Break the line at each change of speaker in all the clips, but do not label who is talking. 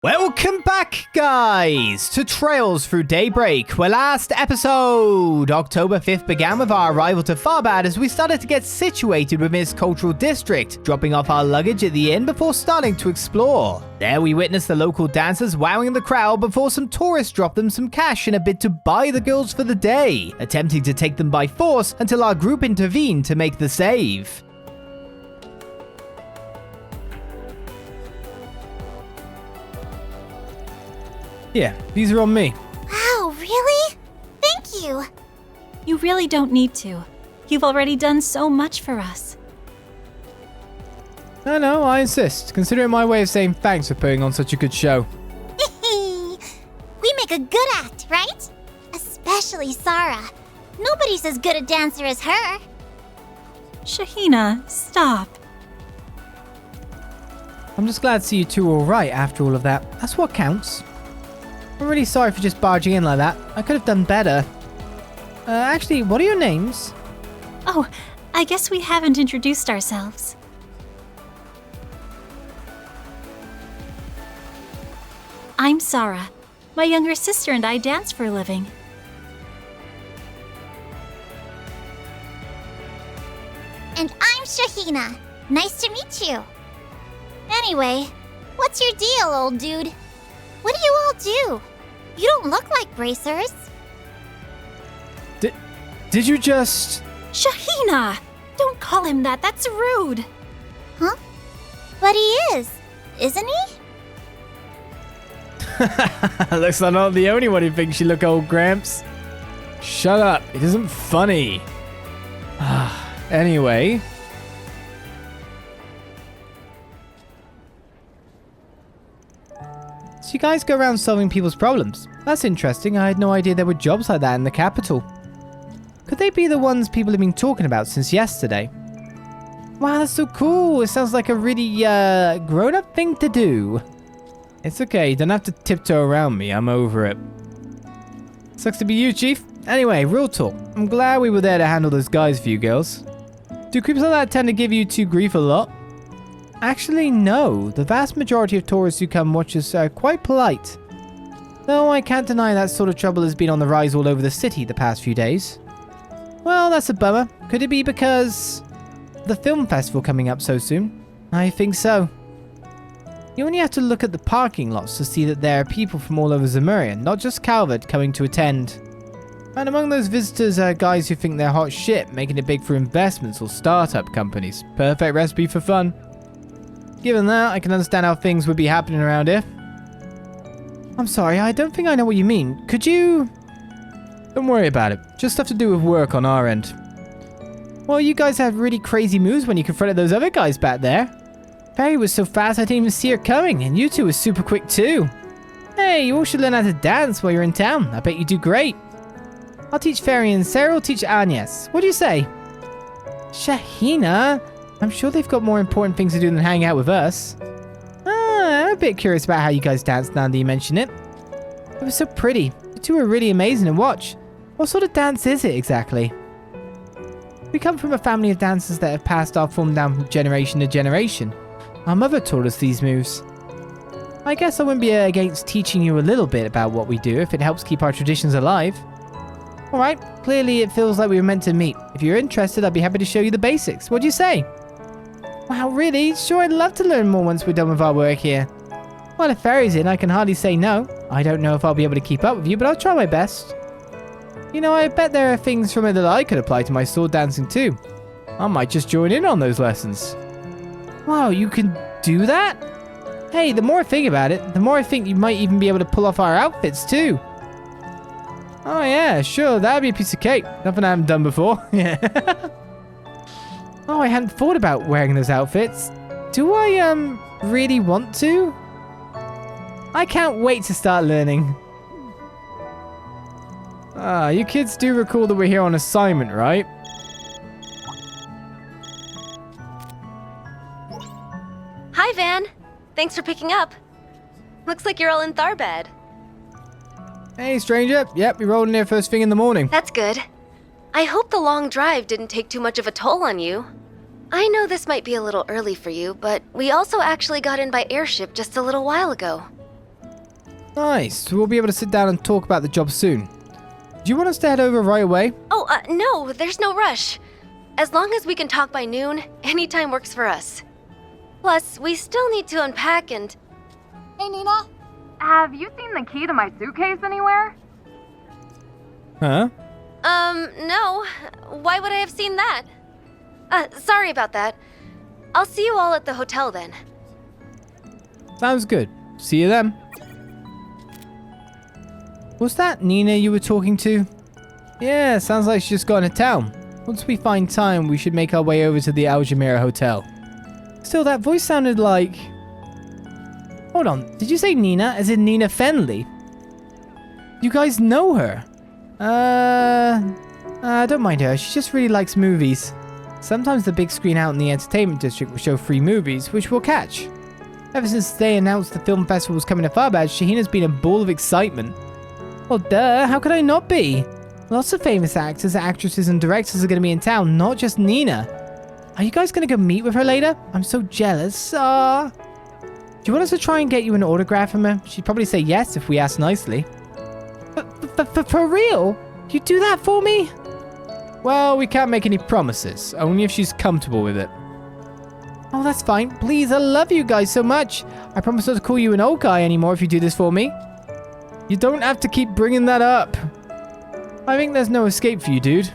Welcome back, guys, to Trails Through Daybreak, where last episode, October 5th, began with our arrival to Tharbad as we started to get situated within its cultural district, dropping off our luggage at the inn before starting to explore. There we witnessed the local dancers wowing the crowd before some tourists dropped them some cash in a bid to buy the girls for the day, attempting to take them by force until our group intervened to make the save. Yeah, these are on me.
Wow, really? Thank you.
You really don't need to. You've already done so much for us.
No, I insist, considering my way of saying thanks for putting on such a good show.
We make a good act, right? Especially Sarah. Nobody's as good a dancer as her.
Shahina, stop.
I'm just glad to see you two all right after all of that. That's what counts. I'm really sorry for just barging in like that. I could have done better. Actually, what are your names?
Oh, I guess we haven't introduced ourselves. I'm Sarah. My younger sister and I dance for a living.
And I'm Shahina. Nice to meet you. Anyway, what's your deal, old dude? What do you all do? You don't look like bracers.
Did you just...
Shahina! Don't call him that, that's rude.
Huh? But he is, isn't he?
Looks like I'm not the only one who thinks you look old, Gramps. Shut up, it isn't funny. Anyway... So you guys go around solving people's problems. That's interesting. I had no idea there were jobs like that in the capital. Could they be the ones people have been talking about since yesterday? Wow, that's so cool. It sounds like a really, grown-up thing to do. It's okay. You don't have to tiptoe around me. I'm over it. Sucks to be you, Chief. Anyway, real talk. I'm glad we were there to handle those guys for you girls. Do creeps like that tend to give you two grief a lot? Actually, no. The vast majority of tourists who come watch us are quite polite. Though I can't deny that sort of trouble has been on the rise all over the city the past few days. Well, that's a bummer. Could it be because... the film festival coming up so soon? I think so. You only have to look at the parking lots to see that there are people from all over Zemurian, not just Calvard, coming to attend. And among those visitors are guys who think they're hot shit, making it big for investments or startup companies. Perfect recipe for fun. Given that, I can understand how things would be happening around here. I'm sorry, I don't think I know what you mean. Could you... Don't worry about it. Just stuff to do with work on our end. Well, you guys had really crazy moves when you confronted those other guys back there. Fairy was so fast I didn't even see her coming, and you two were super quick too. Hey, you all should learn how to dance while you're in town. I bet you do great. I'll teach Fairy and Sarah will teach Agnès. What do you say? Shahina? I'm sure they've got more important things to do than hang out with us. I'm a bit curious about how you guys danced now that you mention it. It was so pretty. You two were really amazing to watch. What sort of dance is it exactly? We come from a family of dancers that have passed our form down from generation to generation. Our mother taught us these moves. I guess I wouldn't be against teaching you a little bit about what we do if it helps keep our traditions alive. Alright, clearly it feels like we were meant to meet. If you're interested, I'd be happy to show you the basics. What do you say? Wow, really? Sure, I'd love to learn more once we're done with our work here. Well, if Fairy's in, I can hardly say no. I don't know if I'll be able to keep up with you, but I'll try my best. You know, I bet there are things from it that I could apply to my sword dancing too. I might just join in on those lessons. Wow, you can do that? Hey, the more I think about it, the more I think you might even be able to pull off our outfits too. Oh yeah, sure, that'd be a piece of cake. Nothing I haven't done before. Yeah. Oh, I hadn't thought about wearing those outfits. Do I, really want to? I can't wait to start learning. You kids do recall that we're here on assignment, right?
Hi, Van. Thanks for picking up. Looks like you're all in Tharbad.
Hey, stranger. Yep, we rolled in here first thing in the morning.
That's good. I hope the long drive didn't take too much of a toll on you. I know this might be a little early for you, but we also actually got in by airship just a little while ago.
Nice. We'll be able to sit down and talk about the job soon. Do you want us to head over right away?
Oh, no, there's no rush. As long as we can talk by noon, any time works for us. Plus, we still need to unpack and...
Hey, Nina.
Have you seen the key to my suitcase anywhere?
Huh?
No. Why would I have seen that? Sorry about that. I'll see you all at the hotel then.
Sounds good. See you then. Was that Nina you were talking to? Yeah, sounds like she just got into town. Once we find time, we should make our way over to the Algemira Hotel. Still, that voice sounded like... Hold on, did you say Nina as in Nina Fenley? You guys know her? Don't mind her, she just really likes movies. Sometimes the big screen out in the entertainment district will show free movies, which we'll catch. Ever since they announced the film festival was coming to Tharbad, Shahina's been a ball of excitement. Well, duh, how could I not be? Lots of famous actors, actresses, and directors are going to be in town, not just Nina. Are you guys going to go meet with her later? I'm so jealous. Do you want us to try and get you an autograph from her? She'd probably say yes if we asked nicely. For real? You do that for me? Well, we can't make any promises, only if she's comfortable with it. Oh, that's fine. Please, I love you guys so much. I promise not to call you an old guy anymore if you do this for me. You don't have to keep bringing that up. I think there's no escape for you, dude.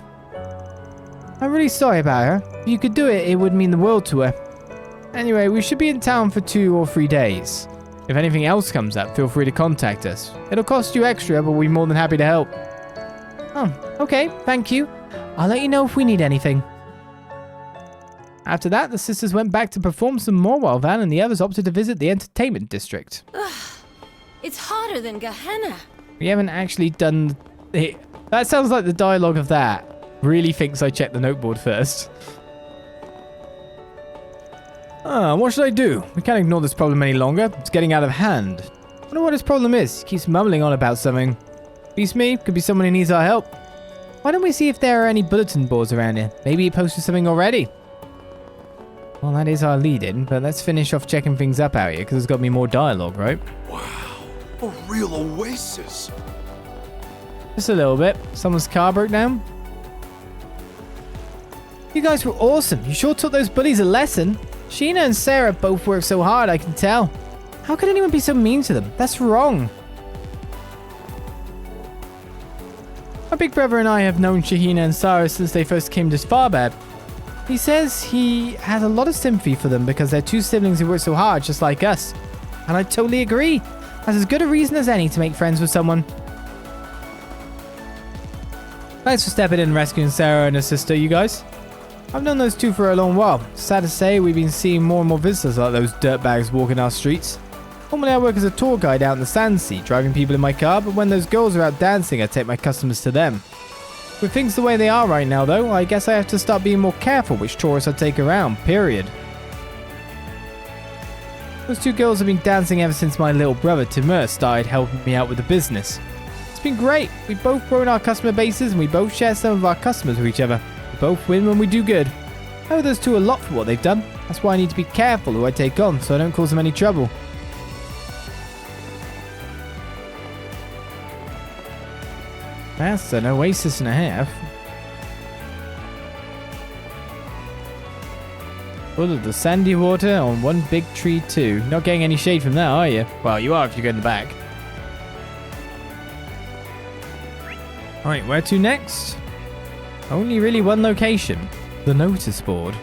I'm really sorry about her. If you could do it, it would mean the world to her. Anyway, we should be in town for 2 or 3 days. If anything else comes up, feel free to contact us. It'll cost you extra, but we'll be more than happy to help. Oh, okay. Thank you. I'll let you know if we need anything. After that, the sisters went back to perform some more while Van and the others opted to visit the entertainment district.
It's hotter than Gehenna.
We haven't actually done it. That sounds like the dialogue of that. Really thinks I checked the noteboard first. What should I do? We can't ignore this problem any longer. It's getting out of hand. I wonder what his problem is. He keeps mumbling on about something. Beats me. Could be someone who needs our help. Why don't we see if there are any bulletin boards around here? Maybe he posted something already. Well, that is our lead-in, but let's finish off checking things up out here, because there's got to be more dialogue, right?
Wow, a real oasis.
Just a little bit. Someone's car broke down. You guys were awesome. You sure taught those bullies a lesson. Sheena and Sarah both worked so hard, I can tell. How could anyone be so mean to them? That's wrong. My big brother and I have known Shahina and Sarah since they first came to Tharbad. He says he has a lot of sympathy for them because they're 2 siblings who work so hard, just like us. And I totally agree. That's as good a reason as any to make friends with someone. Thanks for stepping in and rescuing Sarah and her sister, you guys. I've known those 2 for a long while. Sad to say, we've been seeing more and more visitors like those dirtbags walking our streets. Normally I work as a tour guide out in the Sandsea, driving people in my car, but when those girls are out dancing, I take my customers to them. With things the way they are right now, though, I guess I have to start being more careful which tourists I take around, period. Those 2 girls have been dancing ever since my little brother, Timur, started helping me out with the business. It's been great. We've both grown our customer bases and we both share some of our customers with each other. We both win when we do good. I owe those 2 a lot for what they've done. That's why I need to be careful who I take on so I don't cause them any trouble. That's an oasis and a half. Full of the sandy water on one big tree too. Not getting any shade from that, are you? Well, you are if you go in the back. Alright, where to next? Only really one location. The notice board.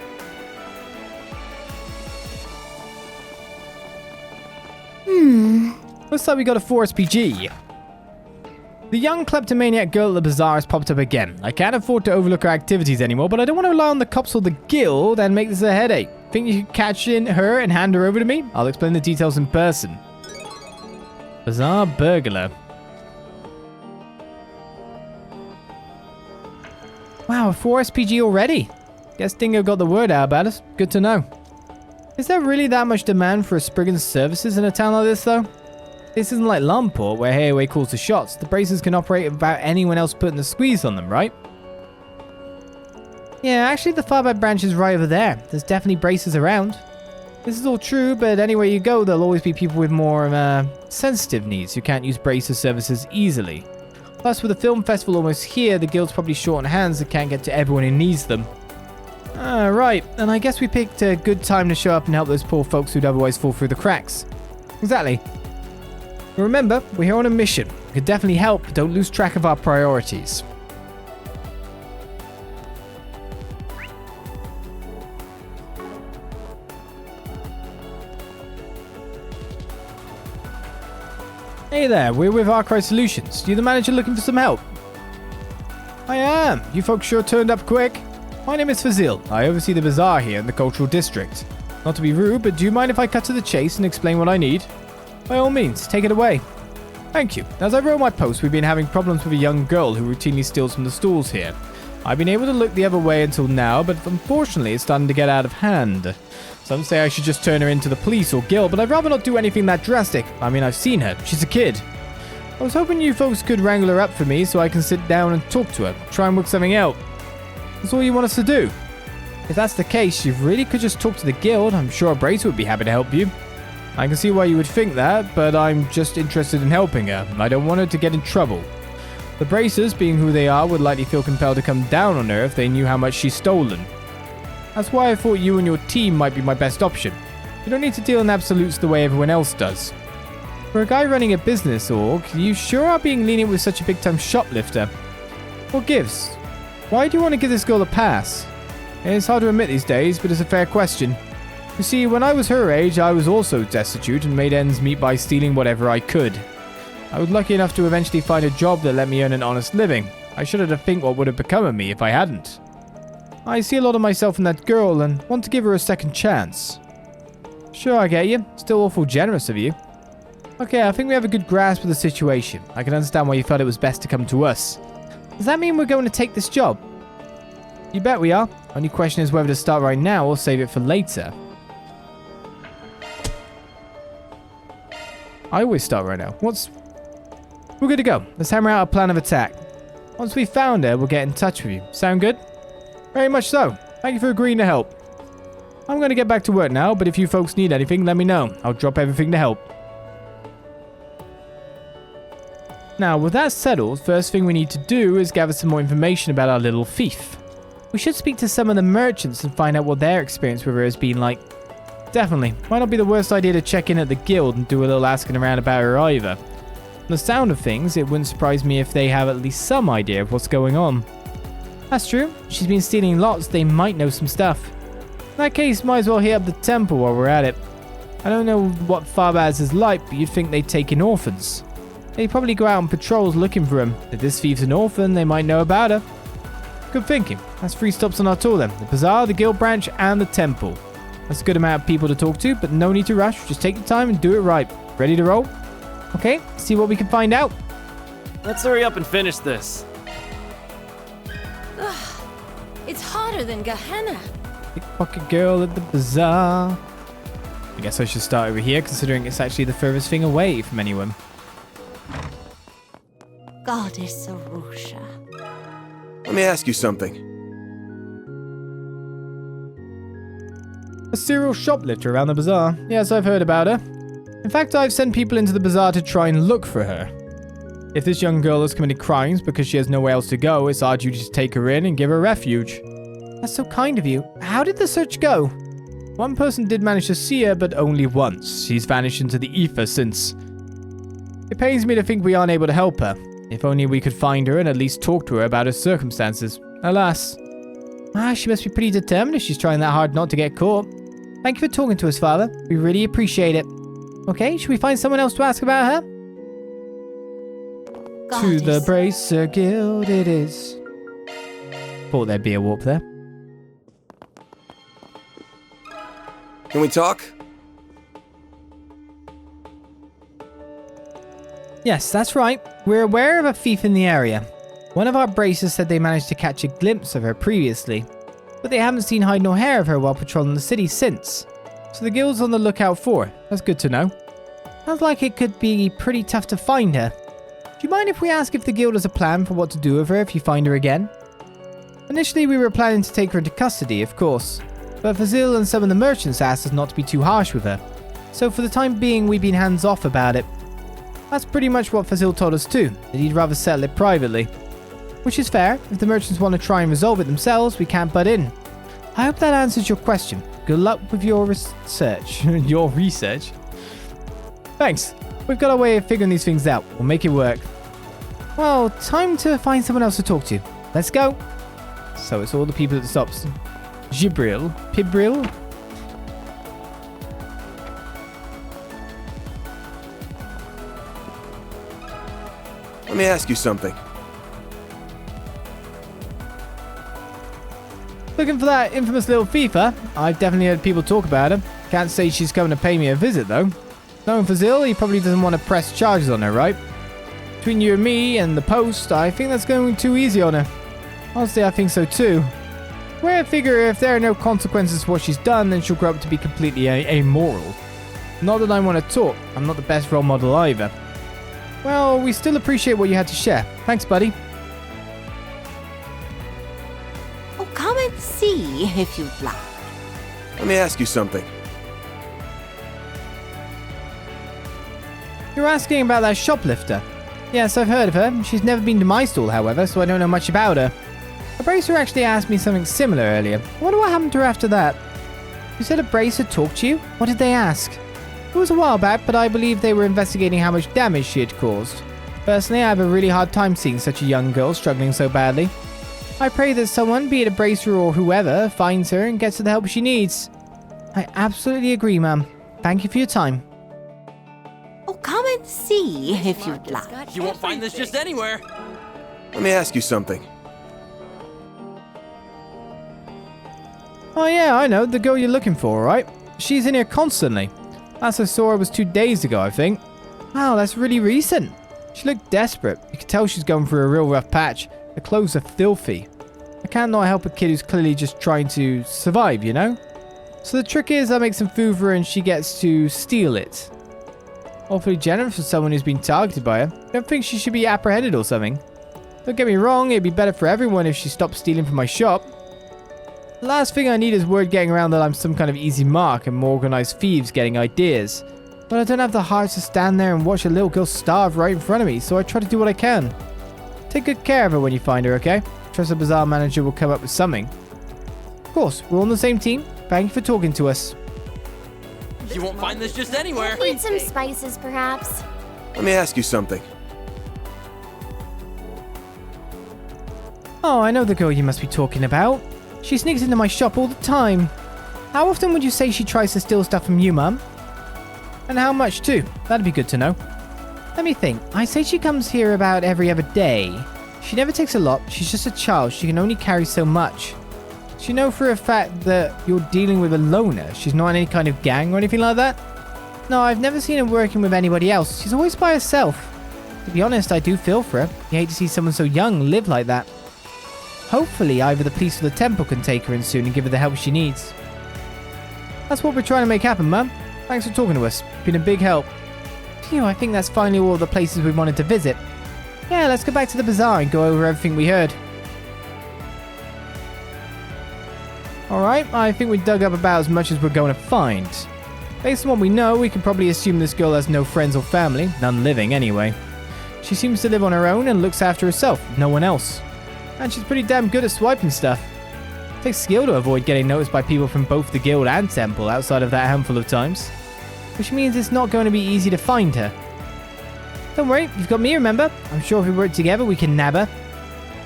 Looks like we got a 4 SPG. The young kleptomaniac girl at the bazaar has popped up again. I can't afford to overlook her activities anymore, but I don't want to rely on the cops or the guild and make this a headache. Think you could catch in her and hand her over to me? I'll explain the details in person. Bazaar Burglar. Wow, a 4 SPG already. Guess Dingo got the word out about us. Good to know. Is there really that much demand for a Spriggan's services in a town like this, though? This isn't like Lumport, where Hayway calls the shots. The braces can operate without anyone else putting the squeeze on them, right? Yeah, actually the Tharbad branch is right over there. There's definitely braces around. This is all true, but anywhere you go, there'll always be people with more sensitive needs who can't use bracer services easily. Plus, with the film festival almost here, the guild's probably short on hands and can't get to everyone who needs them. Right, and I guess we picked a good time to show up and help those poor folks who'd otherwise fall through the cracks. Exactly. But remember, we're here on a mission. We could definitely help, but don't lose track of our priorities. Hey there, we're with Arkride Solutions. You the manager looking for some help? I am. You folks sure turned up quick. My name is Fazil. I oversee the bazaar here in the cultural district. Not to be rude, but do you mind if I cut to the chase and explain what I need? By all means, take it away. Thank you. As I wrote my post, we've been having problems with a young girl who routinely steals from the stalls here. I've been able to look the other way until now, but unfortunately it's starting to get out of hand. Some say I should just turn her into the police or guild, but I'd rather not do anything that drastic. I mean, I've seen her. She's a kid. I was hoping you folks could wrangle her up for me so I can sit down and talk to her. Try and work something out. That's all you want us to do. If that's the case, you really could just talk to the guild. I'm sure a bracer would be happy to help you. I can see why you would think that, but I'm just interested in helping her. I don't want her to get in trouble. The bracers, being who they are, would likely feel compelled to come down on her if they knew how much she's stolen. That's why I thought you and your team might be my best option. You don't need to deal in absolutes the way everyone else does. For a guy running a business org, you sure are being lenient with such a big-time shoplifter. What gives? Why do you want to give this girl a pass? It's hard to admit these days, but it's a fair question. You see, when I was her age, I was also destitute and made ends meet by stealing whatever I could. I was lucky enough to eventually find a job that let me earn an honest living. I shudder to think what would have become of me if I hadn't. I see a lot of myself in that girl and want to give her a second chance. Sure, I get you. Still awful generous of you. Okay, I think we have a good grasp of the situation. I can understand why you felt it was best to come to us. Does that mean we're going to take this job? You bet we are. Only question is whether to start right now or save it for later. I always start right now. We're good to go. Let's hammer out a plan of attack. Once we've found her, we'll get in touch with you. Sound good? Very much so. Thank you for agreeing to help. I'm going to get back to work now, but if you folks need anything, let me know. I'll drop everything to help. Now, with that settled, first thing we need to do is gather some more information about our little thief. We should speak to some of the merchants and find out what their experience with her has been like. Definitely. Might not be the worst idea to check in at the guild and do a little asking around about her either. From the sound of things, it wouldn't surprise me if they have at least some idea of what's going on. That's true. She's been stealing lots. They might know some stuff. In that case, might as well hit up the temple while we're at it. I don't know what Tharbad is like, but you'd think they'd take in orphans. They probably go out on patrols looking for them. If this thief's an orphan, they might know about her. Good thinking. That's 3 stops on our tour then. The bazaar, the guild branch, and the temple. That's a good amount of people to talk to, but no need to rush. Just take your time and do it right. Ready to roll? Okay, see what we can find out.
Let's hurry up and finish this.
It's hotter than Gehenna.
Pickpocket girl at the bazaar. I guess I should start over here, considering it's actually the furthest thing away from anyone.
Goddess Arusha.
Let me ask you something.
A serial shoplifter around the bazaar. Yes, I've heard about her. In fact, I've sent people into the bazaar to try and look for her. If this young girl has committed crimes because she has nowhere else to go, it's our duty to take her in and give her refuge. That's so kind of you. How did the search go? One person did manage to see her, but only once. She's vanished into the ether since. It pains me to think we aren't able to help her. If only we could find her and at least talk to her about her circumstances. Alas. She must be pretty determined if she's trying that hard not to get caught. Thank you for talking to us, Father. We really appreciate it. Okay, should we find someone else to ask about her? To the Bracer Guild it is. Thought there'd be a warp there.
Can we talk?
Yes, that's right. We're aware of a thief in the area. One of our bracers said they managed to catch a glimpse of her previously, but they haven't seen hide nor hair of her while patrolling the city since. So the guild's on the lookout for her. That's good to know. Sounds like it could be pretty tough to find her. Do you mind if we ask if the guild has a plan for what to do with her if you find her again? Initially, we were planning to take her into custody, of course. but Fazil and some of the merchants asked us not to be too harsh with her. So for the time being, we've been hands off about it. That's pretty much what Fazil told us too, that he'd rather settle it privately. Which is fair. If the merchants want to try and resolve it themselves, we can't butt in. I hope that answers your question. Good luck with your research. Your research? Thanks. We've got a way of figuring these things out. We'll make it work. Well, time to find someone else to talk to. Let's go. So it's all the people at the stops. Gibril. Pibril?
Let me ask you something.
Looking for that infamous little thief, huh? I've definitely heard people talk about her. Can't say she's coming to pay me a visit, though. Knowing Fazil, he probably doesn't want to press charges on her, right? Between you and me and the post, I think that's going too easy on her. Honestly, I think so too. Where I figure if there are no consequences for what she's done, then she'll grow up to be completely amoral. Not that I want to talk. I'm not the best role model either. Well, we still appreciate what you had to share. Thanks, buddy.
Oh, come and see if you'd like.
Let me ask you something.
You're asking about that shoplifter. Yes, I've heard of her. She's never been to my stall, however, so I don't know much about her. A bracer actually asked me something similar earlier. I wonder what happened to her after that. You said a bracer talked to you? What did they ask? It was a while back, but I believe they were investigating how much damage she had caused. Personally, I have a really hard time seeing such a young girl struggling so badly. I pray that someone, be it a bracer or whoever, finds her and gets her the help she needs. I absolutely agree, ma'am. Thank you for your time.
Oh, come and see if you'd like.
You won't find this just anywhere.
Let me ask you something.
Oh yeah, I know. The girl you're looking for, right? She's in here constantly. Last I saw her was 2 days ago, I think. Wow, that's really recent. She looked desperate. You could tell she's going through a real rough patch. Her clothes are filthy. I can't not help a kid who's clearly just trying to survive, you know? So the trick is I make some food for her and she gets to steal it. Awfully generous for someone who's been targeted by her. Don't think she should be apprehended or something. Don't get me wrong, it'd be better for everyone if she stopped stealing from my shop. The last thing I need is word getting around that I'm some kind of easy mark and more organized thieves getting ideas. But I don't have the heart to stand there and watch a little girl starve right in front of me, so I try to do what I can. Take good care of her when you find her, okay? Trust the bazaar manager will come up with something. Of course, we're on the same team. Thank you for talking to us.
You won't find this just anywhere.
Need some spices, perhaps?
Let me ask you something.
Oh, I know the girl you must be talking about. She sneaks into my shop all the time. How often would you say she tries to steal stuff from you, Mum? And how much too? That'd be good to know. Let me think. I say she comes here about every other day. She never takes a lot. She's just a child. She can only carry so much. Do you know for a fact that you're dealing with a loner? She's not in any kind of gang or anything like that? No, I've never seen her working with anybody else. She's always by herself. To be honest, I do feel for her. You hate to see someone so young live like that. Hopefully, either the police or the temple can take her in soon and give her the help she needs. That's what we're trying to make happen, Mum. Thanks for talking to us. Been a big help. Phew, I think that's finally all the places we wanted to visit. Yeah, let's go back to the bazaar and go over everything we heard. Alright, I think we dug up about as much as we're going to find. Based on what we know, we can probably assume this girl has no friends or family, none living anyway. She seems to live on her own and looks after herself, no one else. And she's pretty damn good at swiping stuff. It takes skill to avoid getting noticed by people from both the guild and temple outside of that handful of times. Which means it's not going to be easy to find her. Don't worry, you've got me, remember? I'm sure if we work together, we can nab her.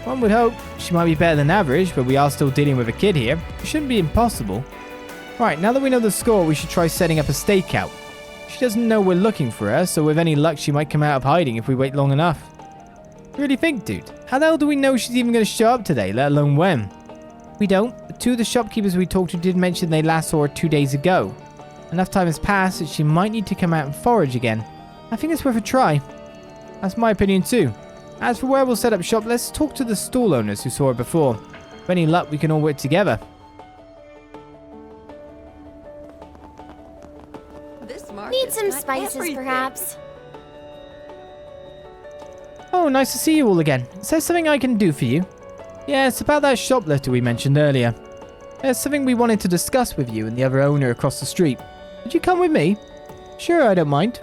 One would hope. She might be better than average, but we are still dealing with a kid here. It shouldn't be impossible. Right, now that we know the score, we should try setting up a stakeout. She doesn't know we're looking for her, so with any luck, she might come out of hiding if we wait long enough. Really think, dude? How the hell do we know she's even going to show up today, let alone when? We don't. But 2 of the shopkeepers we talked to did mention they last saw her 2 days ago. Enough time has passed that she might need to come out and forage again. I think it's worth a try. That's my opinion too. As for where we'll set up shop, let's talk to the stall owners who saw her before. With any luck, we can all work together.
Need some spices, perhaps?
Oh, nice to see you all again. Is there something I can do for you? Yeah, it's about that shoplifter we mentioned earlier. There's something we wanted to discuss with you and the other owner across the street. Would you come with me? Sure, I don't mind.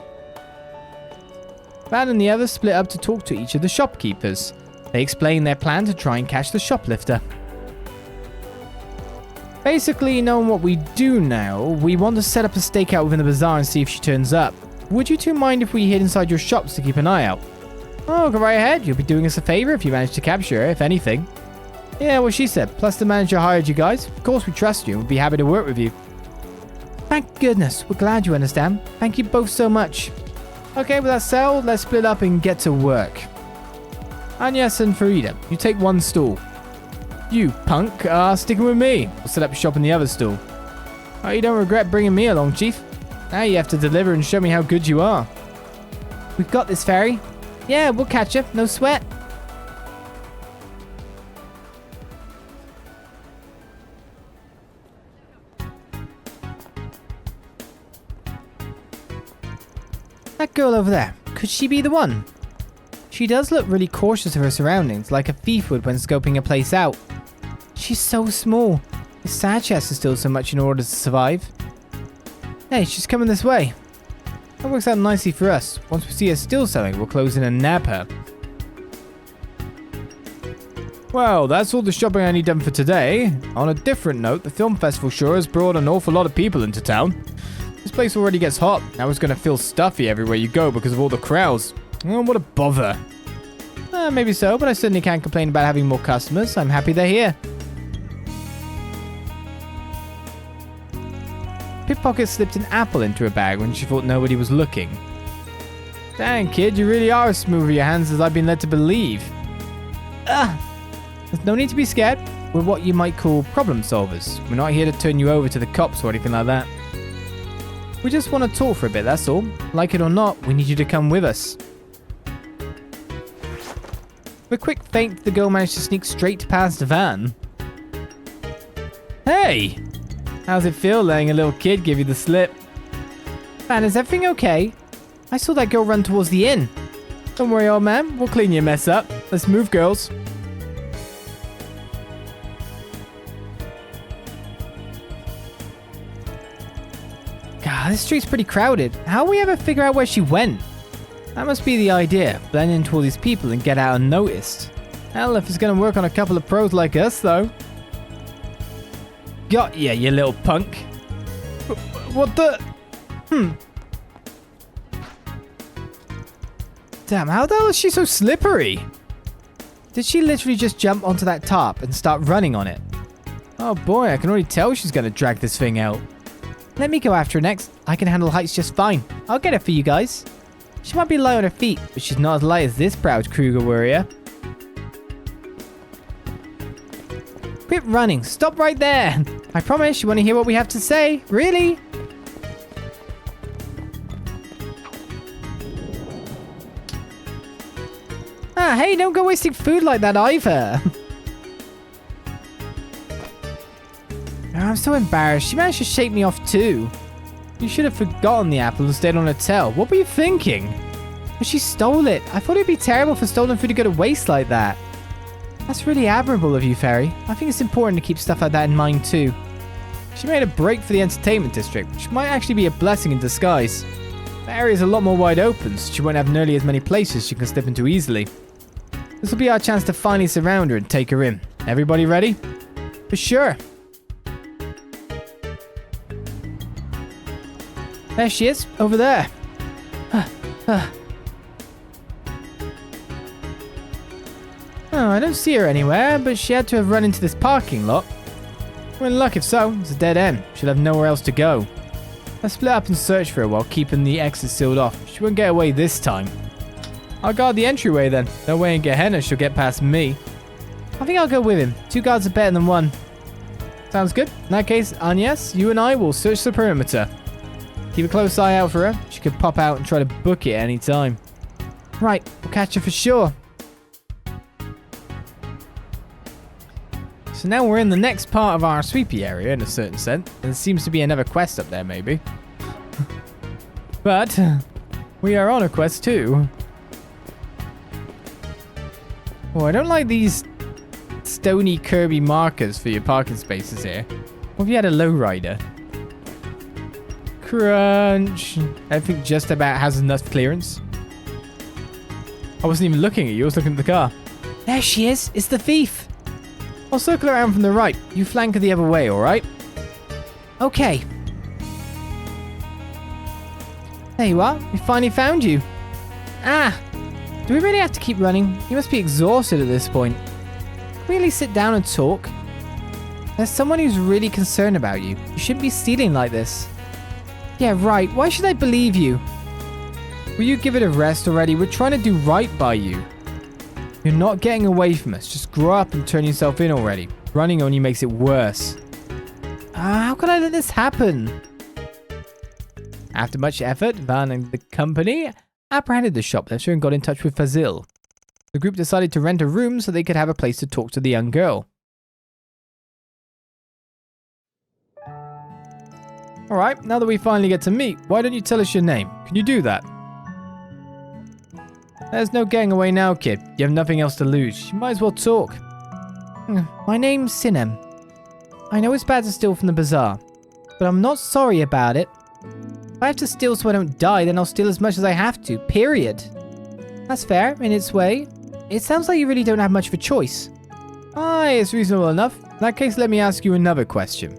Van and the others split up to talk to each of the shopkeepers. They explained their plan to try and catch the shoplifter. Basically, knowing what we do now, we want to set up a stakeout within the bazaar and see if she turns up. Would you two mind if we hid inside your shops to keep an eye out? Oh, go right ahead. You'll be doing us a favor if you manage to capture her, if anything. Yeah, what she said. Plus the manager hired you guys. Of course we trust you and we'd be happy to work with you. Thank goodness. We're glad you understand. Thank you both so much. Okay, with that settled, let's split up and get to work. Agnès and Farida, you take one stall. You, punk, are sticking with me. We'll set up shop in the other stall. Oh, you don't regret bringing me along, Chief? Now you have to deliver and show me how good you are. We've got this, Fairy. Yeah, we'll catch you. No sweat. That girl over there, could she be the one? She does look really cautious of her surroundings, like a thief would when scoping a place out. She's so small. It's sad she has to steal so much in order to survive. Hey, she's coming this way. That works out nicely for us. Once we see her steal something, we'll close in and nab her. Well, that's all the shopping I need done for today. On a different note, the film festival sure has brought an awful lot of people into town. This place already gets hot. Now it's going to feel stuffy everywhere you go because of all the crowds. Oh, what a bother. Maybe so, but I certainly can't complain about having more customers. I'm happy they're here. Pickpocket slipped an apple into her bag when she thought nobody was looking. Dang, kid, you really are as smooth with your hands as I've been led to believe. There's no need to be scared. We're what you might call problem solvers. We're not here to turn you over to the cops or anything like that. We just want to talk for a bit, that's all. Like it or not, we need you to come with us. With a quick feint, the girl managed to sneak straight past the van. Hey! How's it feel letting a little kid give you the slip? Man, is everything okay? I saw that girl run towards the inn. Don't worry, old man. We'll clean your mess up. Let's move, girls. God, this street's pretty crowded. How will we ever figure out where she went? That must be the idea. Blend into all these people and get out unnoticed. Hell, if it's gonna work on a couple of pros like us, though. Got ya, you little punk. What the? Damn, how the hell is she so slippery? Did she literally just jump onto that tarp and start running on it? Oh boy, I can already tell she's gonna drag this thing out. Let me go after her next. I can handle heights just fine. I'll get her for you guys. She might be light on her feet, but she's not as light as this proud Kruger warrior. Quit running. Stop right there. I promise you want to hear what we have to say. Really? Hey, don't go wasting food like that either. I'm so embarrassed. She managed to shake me off too. You should have forgotten the apple and stayed on her tail. What were you thinking? But she stole it. I thought it'd be terrible for stolen food to go to waste like that. That's really admirable of you, Fairy. I think it's important to keep stuff like that in mind too. She made a break for the entertainment district, which might actually be a blessing in disguise. The area's a lot more wide open, so she won't have nearly as many places she can slip into easily. This will be our chance to finally surround her and take her in. Everybody ready? For sure. There she is, over there. Oh, I don't see her anywhere, but she had to have run into this parking lot. We're in luck if so. It's a dead end. She'll have nowhere else to go. Let's split up and search for her while keeping the exit sealed off. She won't get away this time. I'll guard the entryway then. No way in Gehenna she'll get past me. I think I'll go with him. 2 guards are better than 1. Sounds good. In that case, Agnès, you and I will search the perimeter. Keep a close eye out for her. She could pop out and try to book it any time. Right, we'll catch her for sure. So now we're in the next part of our sweepy area in a certain sense. There seems to be another quest up there maybe. But we are on a quest too. Oh, I don't like these stony curvy markers for your parking spaces here. What if you had a lowrider? Crunch. Everything just about has enough clearance. I wasn't even looking at you. I was looking at the car. There she is. It's the thief. I'll circle around from the right. You flank her the other way, alright? Okay. There you are. We finally found you. Ah. Do we really have to keep running? You must be exhausted at this point. Can we at least sit down and talk? There's someone who's really concerned about you. You shouldn't be stealing like this. Yeah, right. Why should I believe you? Will you give it a rest already? We're trying to do right by you. You're not getting away from us. Just grow up and turn yourself in already. Running only makes it worse. How could I let this happen? After much effort, Van and the company apprehended the shoplifter and got in touch with Fazil. The group decided to rent a room so they could have a place to talk to the young girl. Alright, now that we finally get to meet, why don't you tell us your name? Can you do that? There's no getting away now, kid. You have nothing else to lose. You might as well talk. My name's Sinem. I know it's bad to steal from the bazaar, but I'm not sorry about it. If I have to steal so I don't die, then I'll steal as much as I have to, period. That's fair, in its way. It sounds like you really don't have much of a choice. Aye, it's reasonable enough. In that case, let me ask you another question.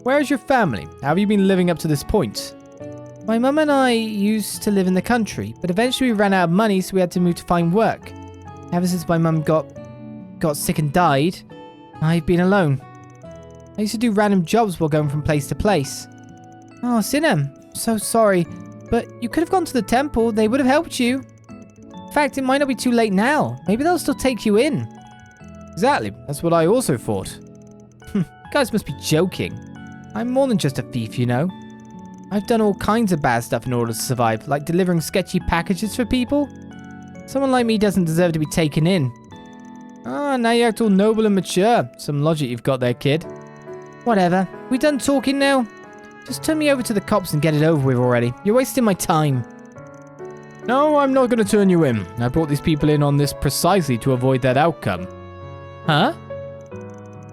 Where is your family? How have you been living up to this point? My mum and I used to live in the country, but eventually we ran out of money, so we had to move to find work. Ever since my mum got sick and died, I've been alone. I used to do random jobs while going from place to place. Oh, Sinem, I'm so sorry, but you could have gone to the temple. They would have helped you. In fact, it might not be too late now. Maybe they'll still take you in. Exactly. That's what I also thought. You guys must be joking. I'm more than just a thief, you know. I've done all kinds of bad stuff in order to survive, like delivering sketchy packages for people. Someone like me doesn't deserve to be taken in. Ah, now you act all noble and mature. Some logic you've got there, kid. Whatever. We done talking now? Just turn me over to the cops and get it over with already. You're wasting my time. No, I'm not going to turn you in. I brought these people in on this precisely to avoid that outcome. Huh?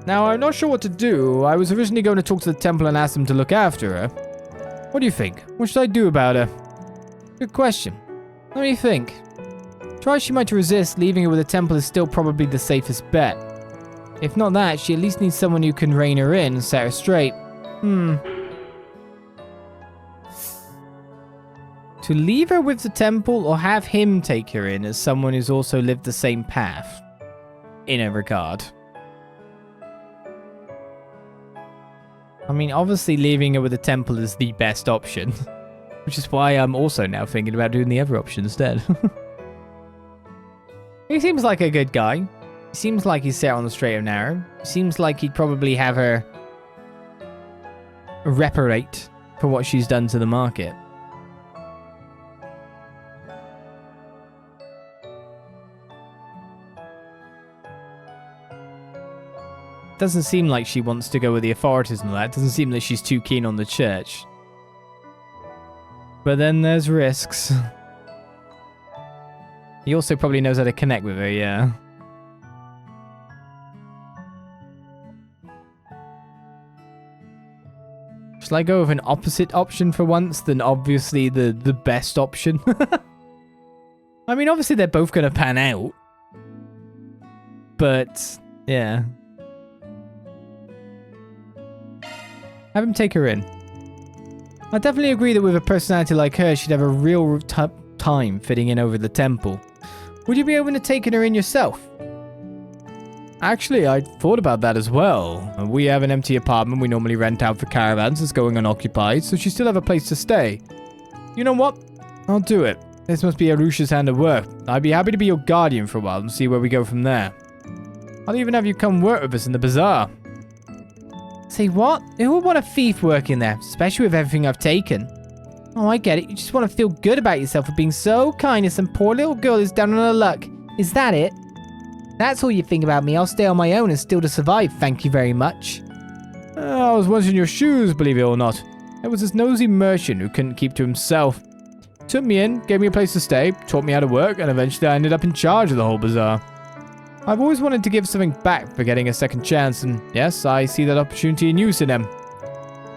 Now, I'm not sure what to do. I was originally going to talk to the temple and ask them to look after her. What do you think? What should I do about her? Good question. Let me think. Try she might resist, leaving her with the temple is still probably the safest bet. If not that, she at least needs someone who can rein her in and set her straight. To leave her with the temple or have him take her in as someone who's also lived the same path? In a regard. I mean, obviously leaving her with the temple is the best option. Which is why I'm also now thinking about doing the other option instead. He seems like a good guy. He seems like he's set on the straight and narrow. He seems like he'd probably have her reparate for what she's done to the market. Doesn't seem like she wants to go with the authorities and all that. Doesn't seem like she's too keen on the church. But then there's risks. He also probably knows how to connect with her, yeah. Should I go with an opposite option for once than obviously the best option? I mean, obviously they're both going to pan out. But, yeah. Have him take her in. I definitely agree that with a personality like her, she'd have a real tough time fitting in over the temple. Would you be open to taking her in yourself? Actually, I thought about that as well. We have an empty apartment we normally rent out for caravans that's going unoccupied, so she still have a place to stay. You know what? I'll do it. This must be Arusha's hand at work. I'd be happy to be your guardian for a while and see where we go from there. I'll even have you come work with us in the bazaar. Say what? Who would want a thief working there, especially with everything I've taken? Oh, I get it. You just want to feel good about yourself for being so kind and some poor little girl is down on her luck. Is that it? That's all you think about me. I'll stay on my own and still to survive, thank you very much. I was once in your shoes, believe it or not. There was this nosy merchant who couldn't keep to himself. Took me in, gave me a place to stay, taught me how to work, and eventually I ended up in charge of the whole bazaar. I've always wanted to give something back for getting a second chance, and yes, I see that opportunity in you, Sinem.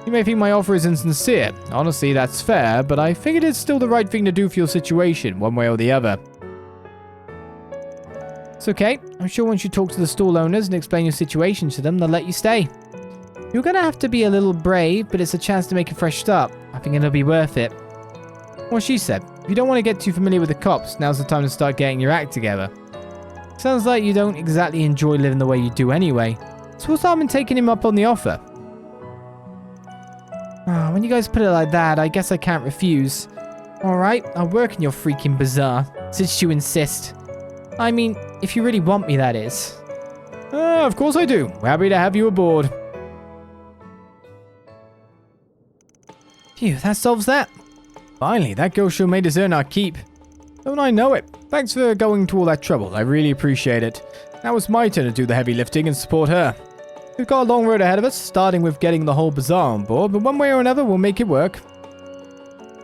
You may think my offer is insincere. Honestly, that's fair, but I figured it's still the right thing to do for your situation, one way or the other. It's okay. I'm sure once you talk to the stall owners and explain your situation to them, they'll let you stay. You're gonna have to be a little brave, but it's a chance to make a fresh start. I think it'll be worth it. What she said. If you don't want to get too familiar with the cops, now's the time to start getting your act together. Sounds like you don't exactly enjoy living the way you do anyway. So what's harm in taking him up on the offer? When you guys put it like that, I guess I can't refuse. Alright, I'll work in your freaking bazaar, since you insist. I mean, if you really want me, that is. Of course I do. We're happy to have you aboard. Phew, that solves that. Finally, that girl sure made us earn our keep. Don't I know it? Thanks for going to all that trouble. I really appreciate it. Now it's my turn to do the heavy lifting and support her. We've got a long road ahead of us, starting with getting the whole bazaar on board, but one way or another, we'll make it work.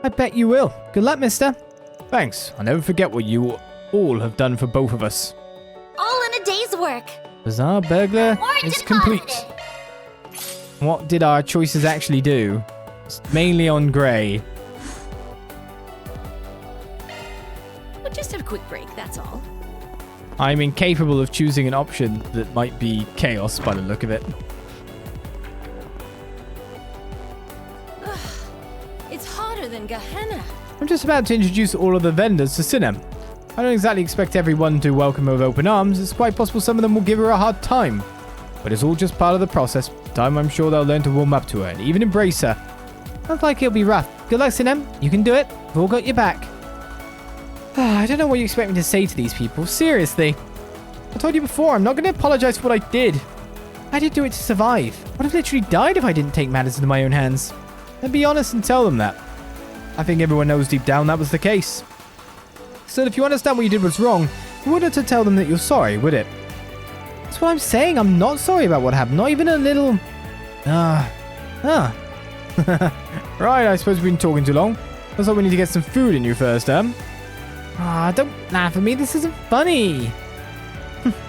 I bet you will. Good luck, mister. Thanks. I'll never forget what you all have done for both of us.
All in a day's work.
Bazaar Burglar is complete. What did our choices actually do? It's mainly on Grey.
We'll just have a quick break, that's all.
I'm incapable of choosing an option that might be chaos by the look of it.
It's hotter than Gehenna.
I'm just about to introduce all of the vendors to Sinem. I don't exactly expect everyone to welcome her with open arms. It's quite possible some of them will give her a hard time. But it's all just part of the process. With time, I'm sure they'll learn to warm up to her and even embrace her. Sounds like it'll be rough. Good luck, Sinem. You can do it. We've all got your back. I don't know what you expect me to say to these people. Seriously. I told you before, I'm not going to apologize for what I did. I did do it to survive. I would have literally died if I didn't take matters into my own hands. And be honest and tell them that. I think everyone knows deep down that was the case. Still, if you understand what you did was wrong, it wouldn't to tell them that you're sorry, would it? That's what I'm saying. I'm not sorry about what happened. Not even a little... Right, I suppose we've been talking too long. Looks like we need to get some food in you first, don't laugh at me. This isn't funny.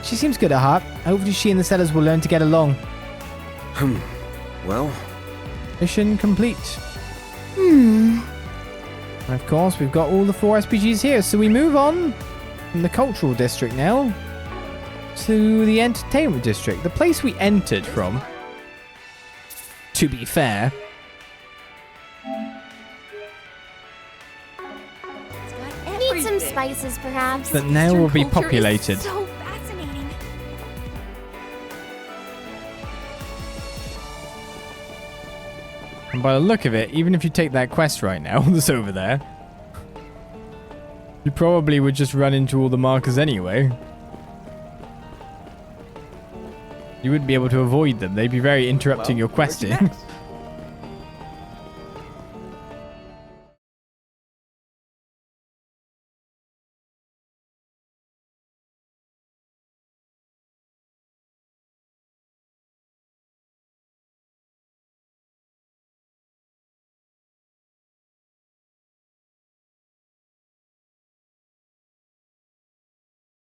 She seems good at heart. Hopefully she and the sellers will learn to get along.
Well...
Mission complete. And of course, we've got all the 4 SPGs here, so we move on from the cultural district now to the entertainment district. The place we entered from, to be fair.
Need some spices, perhaps.
But now will be populated.
So fascinating.
And by the look of it, even if you take that quest right now that's over there, you probably would just run into all the markers anyway. You wouldn't be able to avoid them. They'd be very interrupting your questing.